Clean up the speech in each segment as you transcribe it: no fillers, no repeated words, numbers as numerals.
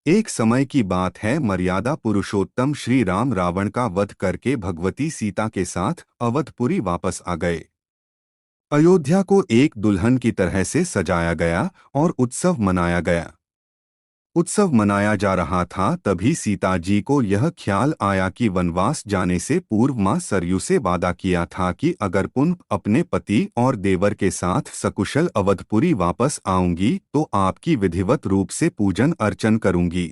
एक समय की बात है, मर्यादा पुरुषोत्तम श्री राम रावण का वध करके भगवती सीता के साथ अवधपुरी वापस आ गए। अयोध्या को एक दुल्हन की तरह से सजाया गया और उत्सव मनाया गया। उत्सव मनाया जा रहा था, तभी सीता जी को यह ख्याल आया कि वनवास जाने से पूर्व मां सरयू से वादा किया था कि अगर पुनः अपने पति और देवर के साथ सकुशल अवधपुरी वापस आऊंगी तो आपकी विधिवत रूप से पूजन अर्चन करूंगी।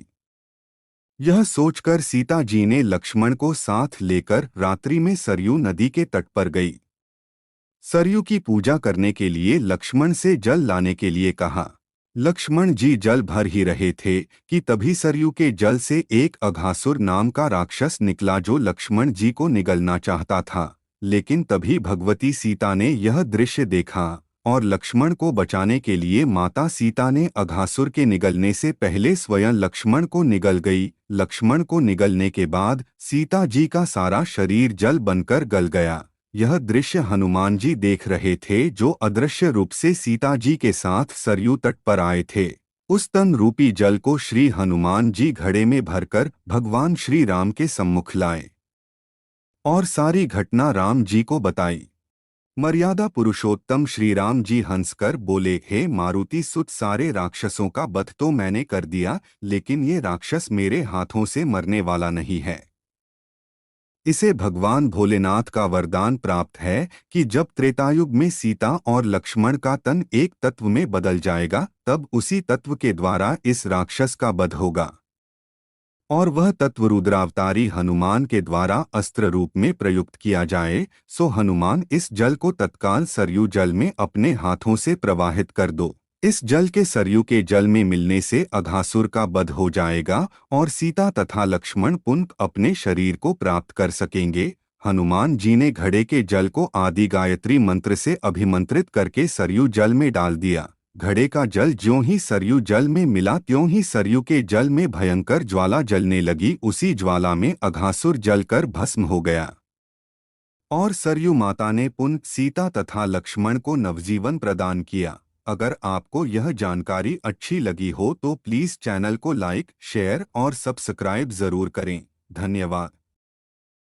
यह सोचकर सीता जी ने लक्ष्मण को साथ लेकर रात्रि में सरयू नदी के तट पर गई। सरयू की पूजा करने के लिए लक्ष्मण से जल लाने के लिए कहा। लक्ष्मण जी जल भर ही रहे थे कि तभी सरयू के जल से एक अघासुर नाम का राक्षस निकला जो लक्ष्मण जी को निगलना चाहता था। लेकिन तभी भगवती सीता ने यह दृश्य देखा और लक्ष्मण को बचाने के लिए माता सीता ने अघासुर के निगलने से पहले स्वयं लक्ष्मण को निगल गई। लक्ष्मण को निगलने के बाद सीता जी का सारा शरीर जल बनकर गल गया। यह दृश्य हनुमान जी देख रहे थे, जो अदृश्य रूप से सीता जी के साथ सरयू तट पर आए थे। उस तन रूपी जल को श्री हनुमान जी घड़े में भरकर भगवान श्री राम के सम्मुख लाए और सारी घटना राम जी को बताई। मर्यादा पुरुषोत्तम श्री राम जी हंसकर बोले, हे मारुति सुत, सारे राक्षसों का वध तो मैंने कर दिया, लेकिन ये राक्षस मेरे हाथों से मरने वाला नहीं है। इसे भगवान भोलेनाथ का वरदान प्राप्त है कि जब त्रेतायुग में सीता और लक्ष्मण का तन एक तत्व में बदल जाएगा, तब उसी तत्व के द्वारा इस राक्षस का वध होगा और वह तत्व रुद्रावतारी हनुमान के द्वारा अस्त्र रूप में प्रयुक्त किया जाए। सो हनुमान, इस जल को तत्काल सरयू जल में अपने हाथों से प्रवाहित कर दो। इस जल के सरयू के जल में मिलने से अघासुर का वध हो जाएगा और सीता तथा लक्ष्मण पुनः अपने शरीर को प्राप्त कर सकेंगे। हनुमान जी ने घड़े के जल को आदि गायत्री मंत्र से अभिमंत्रित करके सरयू जल में डाल दिया। घड़े का जल ज्यों ही सरयू जल में मिला, त्यों ही सरयू के जल में भयंकर ज्वाला जलने लगी। उसी ज्वाला में अघासुर जलकर भस्म हो गया और सरयू माता ने पुनः सीता तथा लक्ष्मण को नवजीवन प्रदान किया। अगर आपको यह जानकारी अच्छी लगी हो तो प्लीज़ चैनल को लाइक, शेयर और सब्सक्राइब ज़रूर करें। धन्यवाद।